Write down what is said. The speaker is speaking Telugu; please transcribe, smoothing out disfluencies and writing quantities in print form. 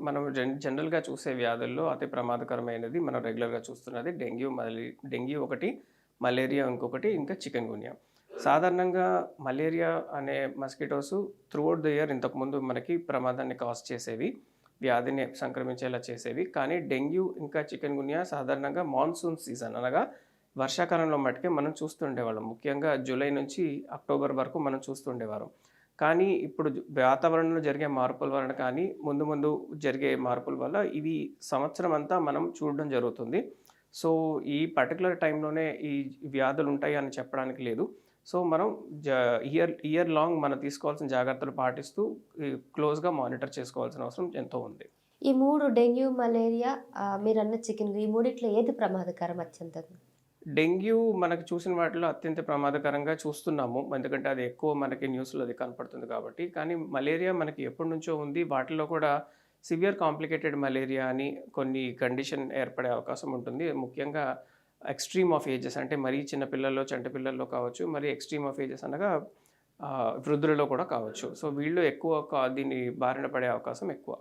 మనం జనరల్‌గా చూసే వ్యాధుల్లో అతి ప్రమాదకరమైనది మనం రెగ్యులర్‌గా చూస్తున్నది డెంగ్యూ ఒకటి, మలేరియా ఇంకొకటి, ఇంకా చికెన్‌గున్యా. సాధారణంగా మలేరియా అనే మస్కిటోస్ త్రూఅవుట్ ద ఇయర్ ఇంతకుముందు మనకి ప్రమాదాన్ని కాజ్ చేసేవి. వ్యాధిని సంక్రమించేలా చేసేవి. కానీ డెంగ్యూ ఇంకా చికెన్‌గున్యా సాధారణంగా మాన్సూన్ సీజన్ అనగా వర్షాకాలంలో మట్టుకే మనం చూస్తుండేవాళ్ళం. ముఖ్యంగా జూలై నుంచి అక్టోబర్ వరకు మనం చూస్తుండేవారం. కానీ ఇప్పుడు వాతావరణంలో జరిగే మార్పుల వలన కానీ, ముందు ముందు జరిగే మార్పుల వల్ల ఇవి సంవత్సరం అంతా మనం చూడడం జరుగుతుంది. సో, ఈ పర్టిక్యులర్ టైంలోనే ఈ వ్యాధులుంటాయి అని చెప్పడానికి లేదు. సో, మనం జ ఇయర్ లాంగ్ మనం తీసుకోవాల్సిన జాగ్రత్తలు పాటిస్తూ క్లోజ్‌గా మానిటర్ చేసుకోవాల్సిన అవసరం ఎంతో ఉంది. ఈ 3 డెంగ్యూ, మలేరియా మీరన్న చికెన్ ఈ మూడిట్లో ఏది ప్రమాదకరం అత్యంతంగా? డెంగ్యూ మనకు చూసిన వాటిలో అత్యంత ప్రమాదకరంగా చూస్తున్నాము. ఎందుకంటే అది ఎక్కువ మనకి న్యూస్‌లో అది కనపడుతుంది కాబట్టి. కానీ మలేరియా మనకి ఎప్పటినుంచో ఉంది. వాటిలో కూడా సివియర్ కాంప్లికేటెడ్ మలేరియా అని కొన్ని కండిషన్ ఏర్పడే అవకాశం ఉంటుంది. ముఖ్యంగా ఎక్స్‌ట్రీమ్ ఆఫ్ ఏజెస్ అంటే మరీ చిన్న పిల్లల్లో, చంటి పిల్లల్లో కావచ్చు. మరి ఎక్స్‌ట్రీమ్ ఆఫ్ ఏజెస్ అనగా వృద్ధులలో కూడా కావచ్చు. సో వీళ్ళు ఎక్కువ దీని బారిన పడే అవకాశం ఎక్కువ.